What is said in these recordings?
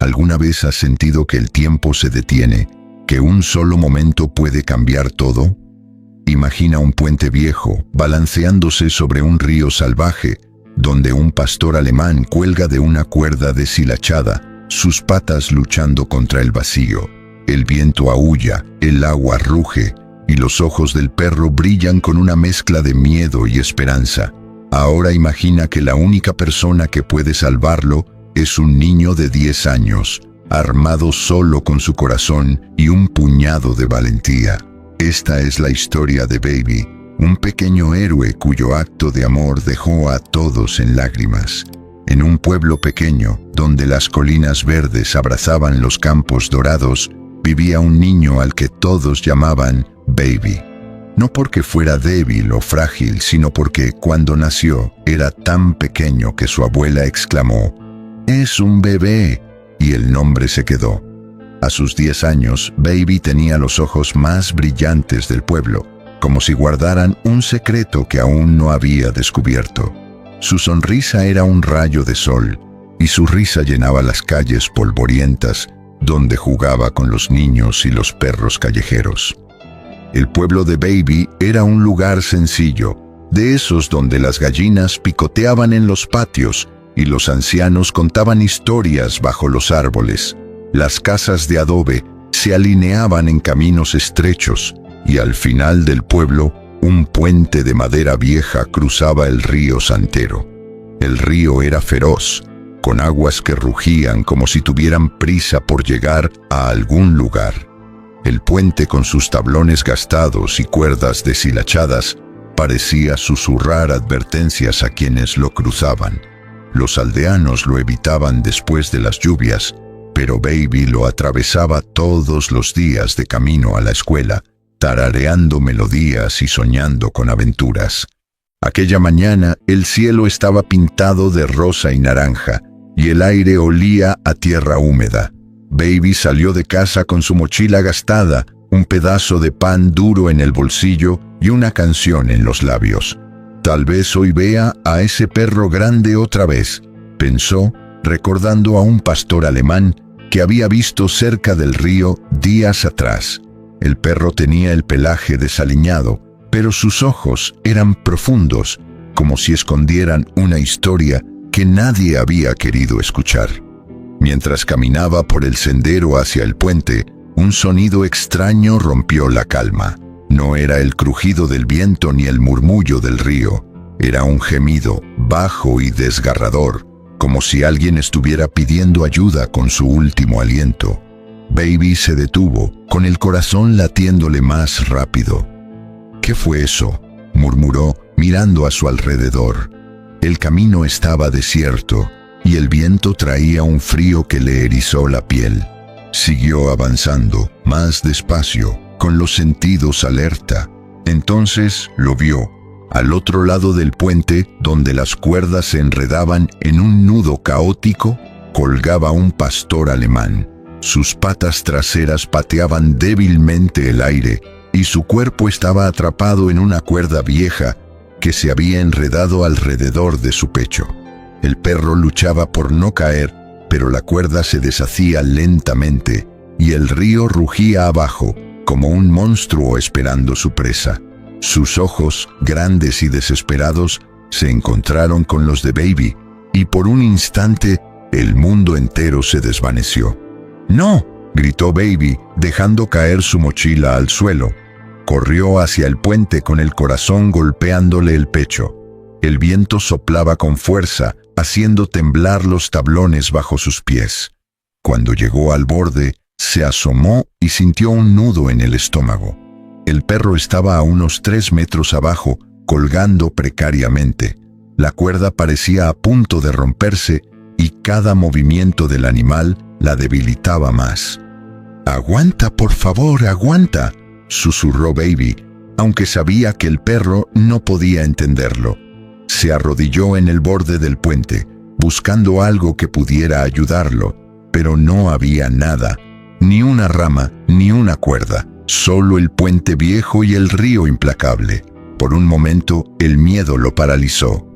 ¿Alguna vez has sentido que el tiempo se detiene, que un solo momento puede cambiar todo? Imagina un puente viejo balanceándose sobre un río salvaje, donde un pastor alemán cuelga de una cuerda deshilachada, sus patas luchando contra el vacío. El viento aúlla, el agua ruge, y los ojos del perro brillan con una mezcla de miedo y esperanza. Ahora imagina que la única persona que puede salvarlo es un niño de 10 años, armado solo con su corazón y un puñado de valentía. Esta es la historia de Baby, un pequeño héroe cuyo acto de amor dejó a todos en lágrimas. En un pueblo pequeño, donde las colinas verdes abrazaban los campos dorados, vivía un niño al que todos llamaban Baby. No porque fuera débil o frágil, sino porque cuando nació era tan pequeño que su abuela exclamó: «¡Es un bebé!», y el nombre se quedó. A sus 10 años, Baby tenía los ojos más brillantes del pueblo, como si guardaran un secreto que aún no había descubierto. Su sonrisa era un rayo de sol, y su risa llenaba las calles polvorientas, donde jugaba con los niños y los perros callejeros. El pueblo de Baby era un lugar sencillo, de esos donde las gallinas picoteaban en los patios y los ancianos contaban historias bajo los árboles. Las casas de adobe se alineaban en caminos estrechos y al final del pueblo un puente de madera vieja cruzaba el río Santero. El río era feroz, con aguas que rugían como si tuvieran prisa por llegar a algún lugar. El puente, con sus tablones gastados y cuerdas deshilachadas, parecía susurrar advertencias a quienes lo cruzaban. Los aldeanos lo evitaban después de las lluvias, pero Baby lo atravesaba todos los días de camino a la escuela, tarareando melodías y soñando con aventuras. Aquella mañana el cielo estaba pintado de rosa y naranja, y el aire olía a tierra húmeda. Baby salió de casa con su mochila gastada, un pedazo de pan duro en el bolsillo y una canción en los labios. «Tal vez hoy vea a ese perro grande otra vez», pensó, recordando a un pastor alemán que había visto cerca del río días atrás. El perro tenía el pelaje desaliñado, pero sus ojos eran profundos, como si escondieran una historia que nadie había querido escuchar. Mientras caminaba por el sendero hacia el puente, un sonido extraño rompió la calma. No era el crujido del viento ni el murmullo del río. Era un gemido bajo y desgarrador, como si alguien estuviera pidiendo ayuda con su último aliento. Baby se detuvo, con el corazón latiéndole más rápido. «¿Qué fue eso?», murmuró, mirando a su alrededor. El camino estaba desierto, y el viento traía un frío que le erizó la piel. Siguió avanzando, más despacio, con los sentidos alerta. Entonces lo vio. Al otro lado del puente, donde las cuerdas se enredaban en un nudo caótico, colgaba un pastor alemán. Sus patas traseras pateaban débilmente el aire, y su cuerpo estaba atrapado en una cuerda vieja que se había enredado alrededor de su pecho. El perro luchaba por no caer, pero la cuerda se deshacía lentamente, y el río rugía abajo, como un monstruo esperando su presa. Sus ojos, grandes y desesperados, se encontraron con los de Baby, y por un instante el mundo entero se desvaneció. «¡No!», gritó Baby, dejando caer su mochila al suelo. Corrió hacia el puente con el corazón golpeándole el pecho. El viento soplaba con fuerza, haciendo temblar los tablones bajo sus pies. Cuando llegó al borde, se asomó y sintió un nudo en el estómago. El perro estaba a unos 3 metros abajo, colgando precariamente. La cuerda parecía a punto de romperse y cada movimiento del animal la debilitaba más. «Aguanta, por favor, aguanta», susurró Baby, aunque sabía que el perro no podía entenderlo. Se arrodilló en el borde del puente, buscando algo que pudiera ayudarlo, pero no había nada, ni una rama, ni una cuerda, solo el puente viejo y el río implacable. Por un momento, el miedo lo paralizó.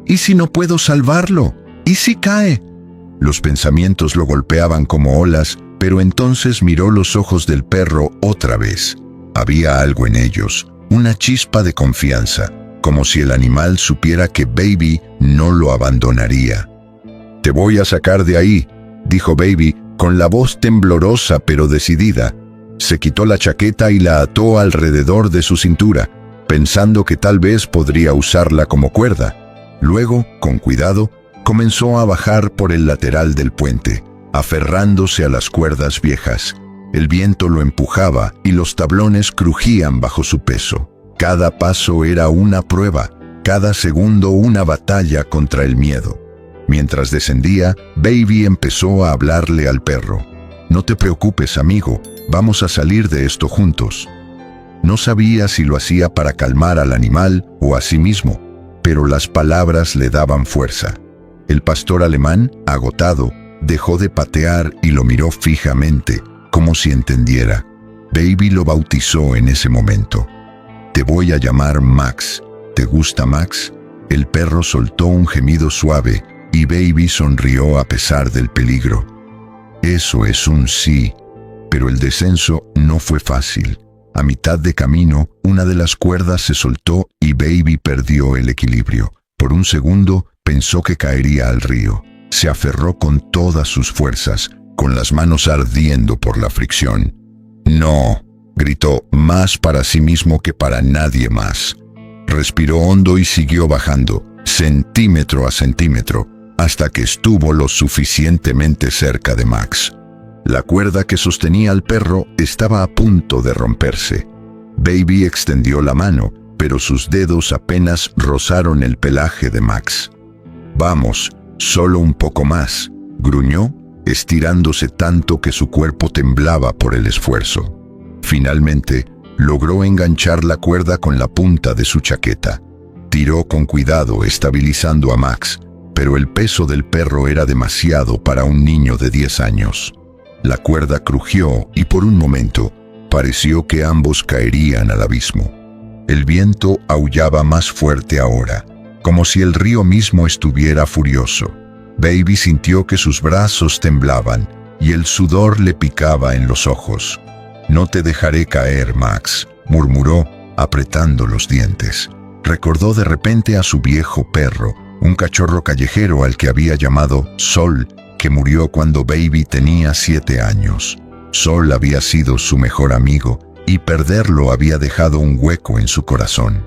«¿Y si no puedo salvarlo? ¿Y si cae?». Los pensamientos lo golpeaban como olas, pero entonces miró los ojos del perro otra vez. Había algo en ellos, una chispa de confianza, como si el animal supiera que Baby no lo abandonaría. «Te voy a sacar de ahí», dijo Baby, con la voz temblorosa pero decidida. Se quitó la chaqueta y la ató alrededor de su cintura, pensando que tal vez podría usarla como cuerda. Luego, con cuidado, comenzó a bajar por el lateral del puente, aferrándose a las cuerdas viejas. El viento lo empujaba y los tablones crujían bajo su peso. Cada paso era una prueba, cada segundo una batalla contra el miedo. Mientras descendía, Baby empezó a hablarle al perro. «No te preocupes, amigo, vamos a salir de esto juntos». No sabía si lo hacía para calmar al animal o a sí mismo, pero las palabras le daban fuerza. El pastor alemán, agotado, dejó de patear y lo miró fijamente, como si entendiera. Baby lo bautizó en ese momento. «Te voy a llamar Max. ¿Te gusta Max?» El perro soltó un gemido suave y Baby sonrió a pesar del peligro. Eso es un sí, pero el descenso no fue fácil. A mitad de camino, una de las cuerdas se soltó y Baby perdió el equilibrio. Por un segundo, pensó que caería al río. Se aferró con todas sus fuerzas, con las manos ardiendo por la fricción. «No», gritó, más para sí mismo que para nadie más. Respiró hondo y siguió bajando, centímetro a centímetro, hasta que estuvo lo suficientemente cerca de Max. La cuerda que sostenía al perro estaba a punto de romperse. Baby extendió la mano, pero sus dedos apenas rozaron el pelaje de Max. «Vamos, solo un poco más», gruñó, estirándose tanto que su cuerpo temblaba por el esfuerzo. Finalmente, logró enganchar la cuerda con la punta de su chaqueta. Tiró con cuidado, estabilizando a Max, pero el peso del perro era demasiado para un niño de 10 años. La cuerda crujió y por un momento pareció que ambos caerían al abismo. El viento aullaba más fuerte ahora, como si el río mismo estuviera furioso. Baby sintió que sus brazos temblaban y el sudor le picaba en los ojos. «No te dejaré caer, Max», murmuró, apretando los dientes. Recordó de repente a su viejo perro, un cachorro callejero al que había llamado Sol, que murió cuando Baby tenía 7 años. Sol había sido su mejor amigo y perderlo había dejado un hueco en su corazón.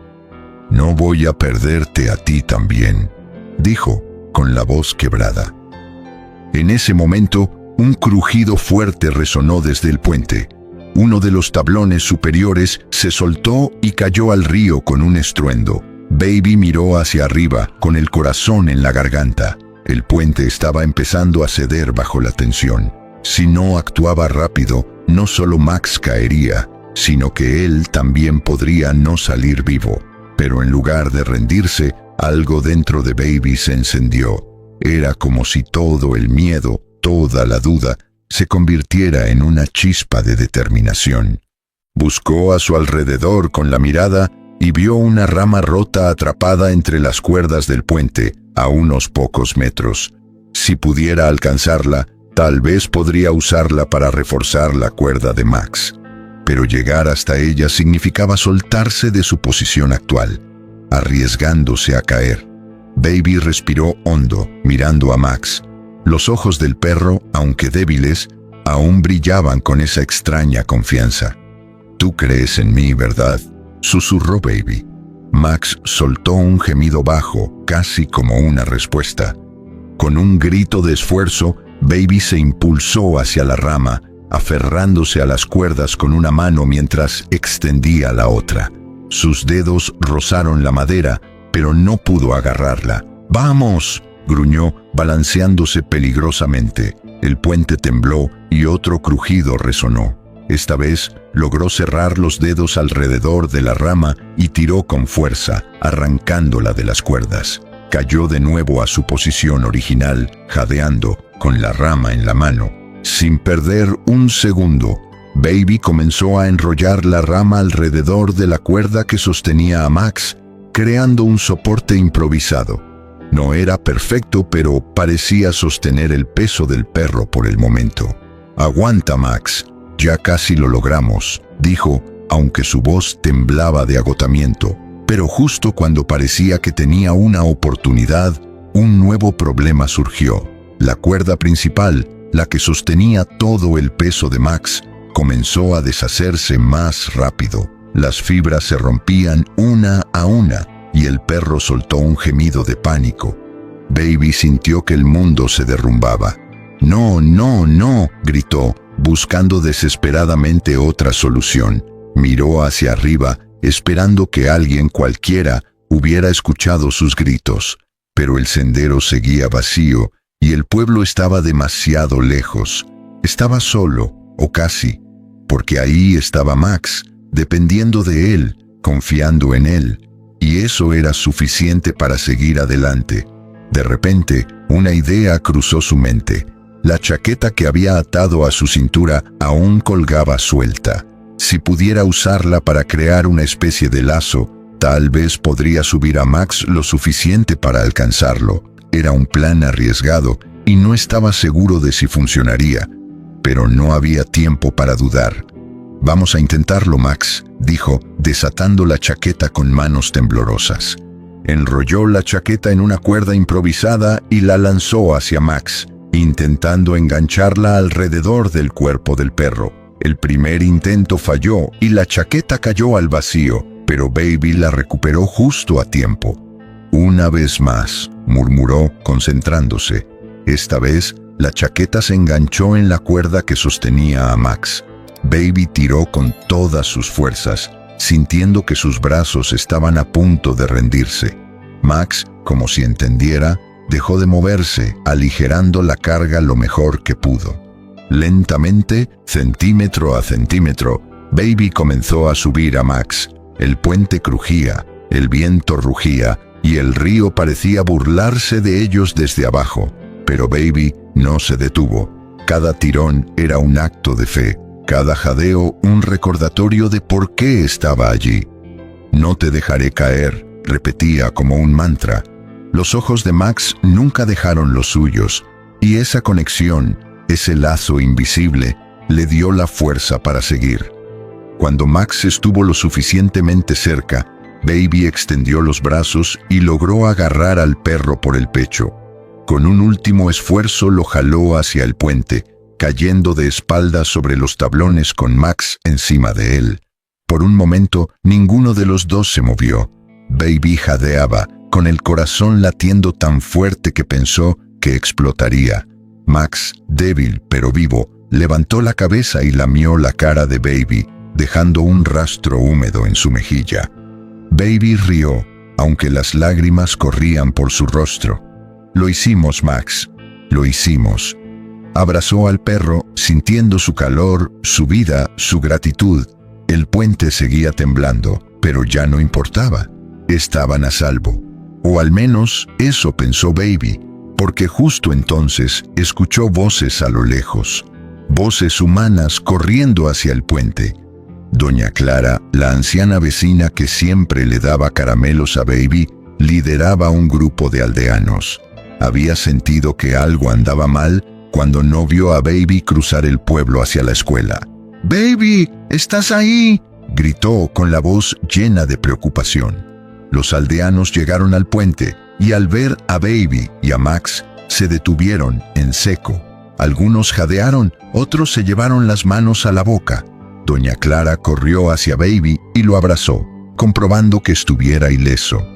«No voy a perderte a ti también», dijo, con la voz quebrada. En ese momento, un crujido fuerte resonó desde el puente. Uno de los tablones superiores se soltó y cayó al río con un estruendo. Baby miró hacia arriba, con el corazón en la garganta. El puente estaba empezando a ceder bajo la tensión. Si no actuaba rápido, no solo Max caería, sino que él también podría no salir vivo. Pero en lugar de rendirse, algo dentro de Baby se encendió. Era como si todo el miedo, toda la duda, se convirtiera en una chispa de determinación. Buscó a su alrededor con la mirada y vio una rama rota atrapada entre las cuerdas del puente, a unos pocos metros. Si pudiera alcanzarla, tal vez podría usarla para reforzar la cuerda de Max. Pero llegar hasta ella significaba soltarse de su posición actual, arriesgándose a caer. Baby respiró hondo, mirando a Max. Los ojos del perro, aunque débiles, aún brillaban con esa extraña confianza. «Tú crees en mí, ¿verdad?», susurró Baby. Max soltó un gemido bajo, casi como una respuesta. Con un grito de esfuerzo, Baby se impulsó hacia la rama, aferrándose a las cuerdas con una mano mientras extendía la otra. Sus dedos rozaron la madera, pero no pudo agarrarla. «¡Vamos!», gruñó, balanceándose peligrosamente. El puente tembló y otro crujido resonó. Esta vez logró cerrar los dedos alrededor de la rama y tiró con fuerza, arrancándola de las cuerdas. Cayó de nuevo a su posición original, jadeando, con la rama en la mano. Sin perder un segundo, Baby comenzó a enrollar la rama alrededor de la cuerda que sostenía a Max, creando un soporte improvisado. No era perfecto, pero parecía sostener el peso del perro por el momento. «Aguanta, Max, ya casi lo logramos», dijo, aunque su voz temblaba de agotamiento. Pero justo cuando parecía que tenía una oportunidad, un nuevo problema surgió. La cuerda principal, la que sostenía todo el peso de Max, comenzó a deshacerse más rápido. Las fibras se rompían una a una y el perro soltó un gemido de pánico. Baby sintió que el mundo se derrumbaba. «No, no, no», gritó, buscando desesperadamente otra solución. Miró hacia arriba, esperando que alguien cualquiera hubiera escuchado sus gritos. Pero el sendero seguía vacío y el pueblo estaba demasiado lejos. Estaba solo, o casi, porque ahí estaba Max, dependiendo de él, confiando en él, y eso era suficiente para seguir adelante. De repente, una idea cruzó su mente. La chaqueta que había atado a su cintura aún colgaba suelta. Si pudiera usarla para crear una especie de lazo, tal vez podría subir a Max lo suficiente para alcanzarlo. Era un plan arriesgado y no estaba seguro de si funcionaría, pero no había tiempo para dudar. «Vamos a intentarlo, Max», dijo, desatando la chaqueta con manos temblorosas. Enrolló la chaqueta en una cuerda improvisada y la lanzó hacia Max, intentando engancharla alrededor del cuerpo del perro. El primer intento falló y la chaqueta cayó al vacío, pero Baby la recuperó justo a tiempo. «Una vez más», murmuró, concentrándose. Esta vez, la chaqueta se enganchó en la cuerda que sostenía a Max. Baby tiró con todas sus fuerzas, sintiendo que sus brazos estaban a punto de rendirse. Max, como si entendiera, dejó de moverse, aligerando la carga lo mejor que pudo. Lentamente, centímetro a centímetro, Baby comenzó a subir a Max. El puente crujía, el viento rugía y el río parecía burlarse de ellos desde abajo. Pero Baby no se detuvo. Cada tirón era un acto de fe, cada jadeo un recordatorio de por qué estaba allí. «No te dejaré caer», repetía como un mantra. Los ojos de Max nunca dejaron los suyos, y esa conexión, ese lazo invisible, le dio la fuerza para seguir. Cuando Max estuvo lo suficientemente cerca, Baby extendió los brazos y logró agarrar al perro por el pecho. Con un último esfuerzo lo jaló hacia el puente, cayendo de espaldas sobre los tablones con Max encima de él. Por un momento, ninguno de los dos se movió. Baby jadeaba, con el corazón latiendo tan fuerte que pensó que explotaría. Max, débil pero vivo, levantó la cabeza y lamió la cara de Baby, dejando un rastro húmedo en su mejilla. Baby rió, aunque las lágrimas corrían por su rostro. «Lo hicimos, Max. Lo hicimos». Abrazó al perro, sintiendo su calor, su vida, su gratitud. El puente seguía temblando, pero ya no importaba. Estaban a salvo. O al menos eso pensó Baby, porque justo entonces escuchó voces a lo lejos. Voces humanas corriendo hacia el puente. Doña Clara, la anciana vecina que siempre le daba caramelos a Baby, lideraba un grupo de aldeanos. Había sentido que algo andaba mal cuando no vio a Baby cruzar el pueblo hacia la escuela. «¡Baby! ¿Estás ahí?», gritó con la voz llena de preocupación. Los aldeanos llegaron al puente y al ver a Baby y a Max, se detuvieron en seco. Algunos jadearon, otros se llevaron las manos a la boca. Doña Clara corrió hacia Baby y lo abrazó, comprobando que estuviera ileso.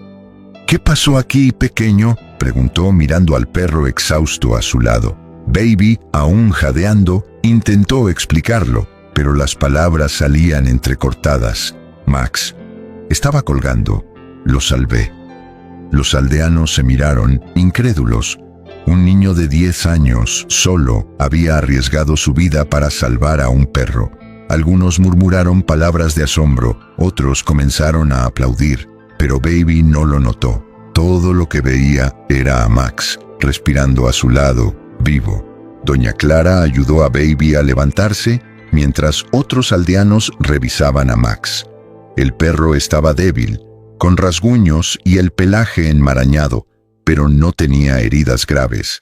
«¿Qué pasó aquí, pequeño?», preguntó mirando al perro exhausto a su lado. Baby, aún jadeando, intentó explicarlo, pero las palabras salían entrecortadas. «Max, estaba colgando. Lo salvé». Los aldeanos se miraron, incrédulos. Un niño de 10 años, solo, había arriesgado su vida para salvar a un perro. Algunos murmuraron palabras de asombro, otros comenzaron a aplaudir, pero Baby no lo notó. Todo lo que veía era a Max, respirando a su lado, vivo. Doña Clara ayudó a Baby a levantarse, mientras otros aldeanos revisaban a Max. El perro estaba débil, con rasguños y el pelaje enmarañado, pero no tenía heridas graves.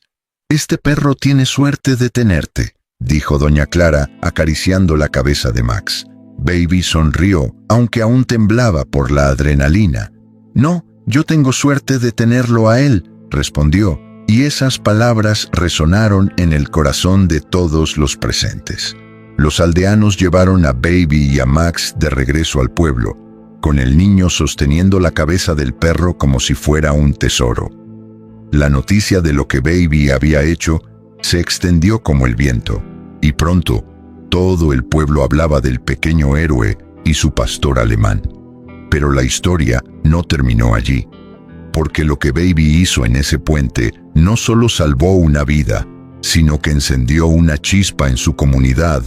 «Este perro tiene suerte de tenerte», dijo doña Clara, acariciando la cabeza de Max. Baby sonrió, aunque aún temblaba por la adrenalina. «No, yo tengo suerte de tenerlo a él», respondió, y esas palabras resonaron en el corazón de todos los presentes. Los aldeanos llevaron a Baby y a Max de regreso al pueblo, con el niño sosteniendo la cabeza del perro como si fuera un tesoro. La noticia de lo que Baby había hecho se extendió como el viento, y pronto todo el pueblo hablaba del pequeño héroe y su pastor alemán. Pero la historia no terminó allí, porque lo que Baby hizo en ese puente no solo salvó una vida, sino que encendió una chispa en su comunidad,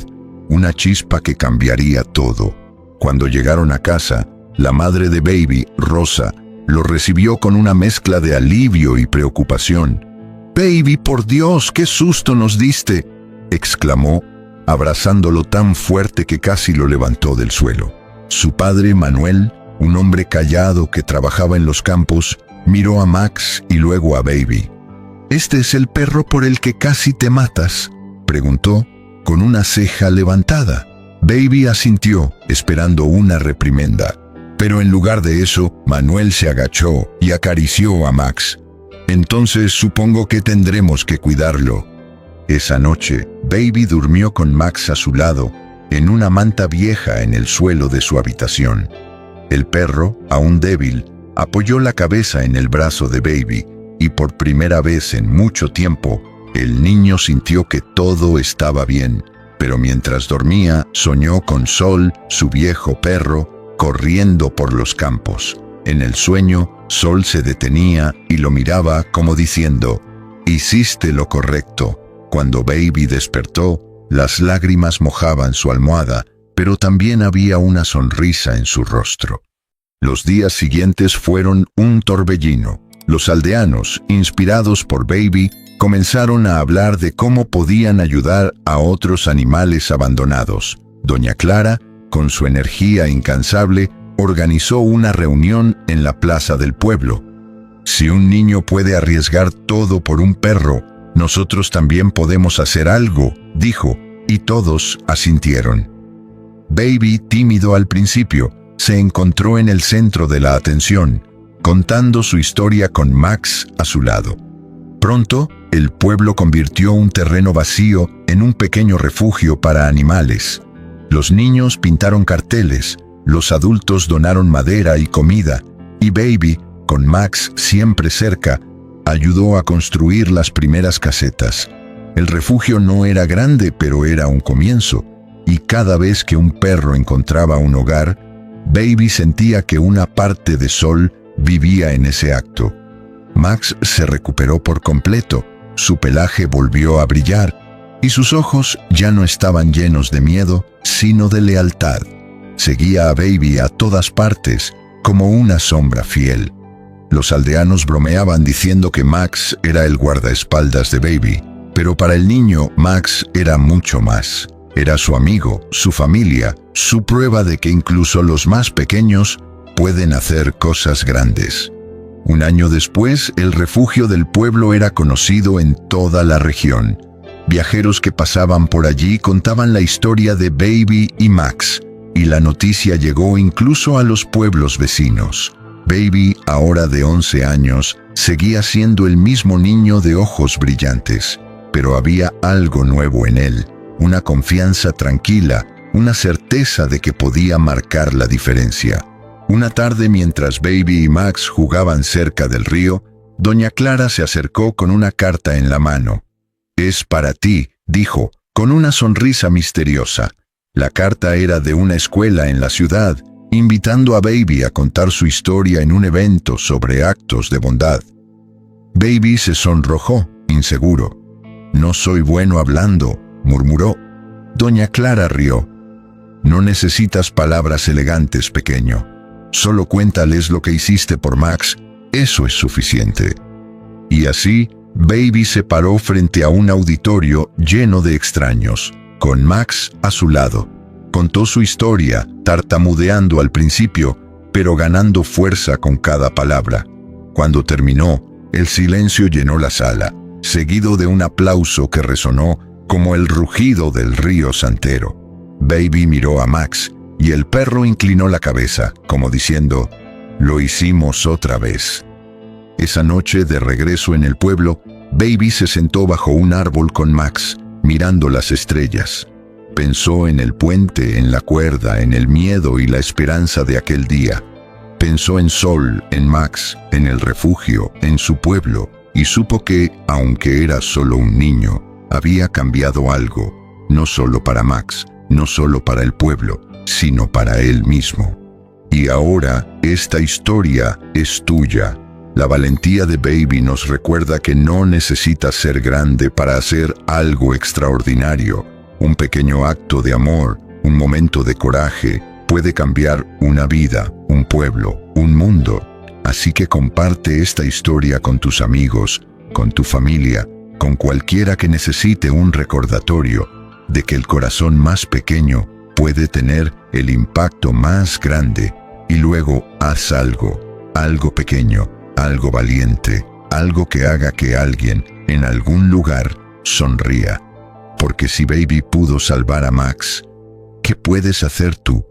una chispa que cambiaría todo. Cuando llegaron a casa, la madre de Baby, Rosa, lo recibió con una mezcla de alivio y preocupación. «Baby, por Dios, qué susto nos diste», exclamó, abrazándolo tan fuerte que casi lo levantó del suelo. Su padre, Manuel, un hombre callado que trabajaba en los campos, miró a Max y luego a Baby. «¿Este es el perro por el que casi te matas?», preguntó, con una ceja levantada. Baby asintió, esperando una reprimenda. Pero en lugar de eso, Manuel se agachó y acarició a Max. «Entonces supongo que tendremos que cuidarlo». Esa noche, Baby durmió con Max a su lado, en una manta vieja en el suelo de su habitación. El perro, aún débil, apoyó la cabeza en el brazo de Baby, y por primera vez en mucho tiempo, el niño sintió que todo estaba bien. Pero mientras dormía, soñó con Sol, su viejo perro, corriendo por los campos. En el sueño, Sol se detenía y lo miraba como diciendo: «Hiciste lo correcto». Cuando Baby despertó, las lágrimas mojaban su almohada, pero también había una sonrisa en su rostro. Los días siguientes fueron un torbellino. Los aldeanos, inspirados por Baby, comenzaron a hablar de cómo podían ayudar a otros animales abandonados. Doña Clara, con su energía incansable, organizó una reunión en la plaza del pueblo. «Si un niño puede arriesgar todo por un perro, nosotros también podemos hacer algo», dijo, y todos asintieron. Baby, tímido al principio, se encontró en el centro de la atención, contando su historia con Max a su lado. Pronto, el pueblo convirtió un terreno vacío en un pequeño refugio para animales. Los niños pintaron carteles, los adultos donaron madera y comida, y Baby, con Max siempre cerca, ayudó a construir las primeras casetas. El refugio no era grande, pero era un comienzo, y cada vez que un perro encontraba un hogar, Baby sentía que una parte de Sol vivía en ese acto. Max se recuperó por completo, su pelaje volvió a brillar, y sus ojos ya no estaban llenos de miedo, sino de lealtad. Seguía a Baby a todas partes, como una sombra fiel. Los aldeanos bromeaban diciendo que Max era el guardaespaldas de Baby, pero para el niño Max era mucho más. Era su amigo, su familia, su prueba de que incluso los más pequeños pueden hacer cosas grandes. Un año después, el refugio del pueblo era conocido en toda la región. Viajeros que pasaban por allí contaban la historia de Baby y Max, y la noticia llegó incluso a los pueblos vecinos. Baby, ahora de 11 años, seguía siendo el mismo niño de ojos brillantes, pero había algo nuevo en él, una confianza tranquila, una certeza de que podía marcar la diferencia. Una tarde, mientras Baby y Max jugaban cerca del río, doña Clara se acercó con una carta en la mano. «Es para ti», dijo, con una sonrisa misteriosa. La carta era de una escuela en la ciudad, invitando a Baby a contar su historia en un evento sobre actos de bondad. Baby se sonrojó, inseguro. «No soy bueno hablando», murmuró. Doña Clara rió. «No necesitas palabras elegantes, pequeño. Solo cuéntales lo que hiciste por Max, eso es suficiente». Y así, Baby se paró frente a un auditorio lleno de extraños, con Max a su lado. Contó su historia, tartamudeando al principio, pero ganando fuerza con cada palabra. Cuando terminó, El silencio llenó la sala, seguido de un aplauso que resonó como el rugido del río Santero. Baby miró a Max y el perro inclinó la cabeza, como diciendo, «Lo hicimos otra vez». Esa noche, de regreso en el pueblo, Baby se sentó bajo un árbol con Max, mirando las estrellas. Pensó en el puente, en la cuerda, en el miedo y la esperanza de aquel día. Pensó en Sol, en Max, en el refugio, en su pueblo, y supo que, aunque era solo un niño, había cambiado algo, no solo para Max, no solo para el pueblo, sino para él mismo. Y ahora, esta historia es tuya. La valentía de Baby nos recuerda que no necesitas ser grande para hacer algo extraordinario. Un pequeño acto de amor, un momento de coraje, puede cambiar una vida, un pueblo, un mundo. Así que comparte esta historia con tus amigos, con tu familia, con cualquiera que necesite un recordatorio de que el corazón más pequeño puede tener el impacto más grande. Y luego haz algo pequeño, algo valiente, algo que haga que alguien en algún lugar sonría. Porque si Baby pudo salvar a Max, ¿qué puedes hacer tú?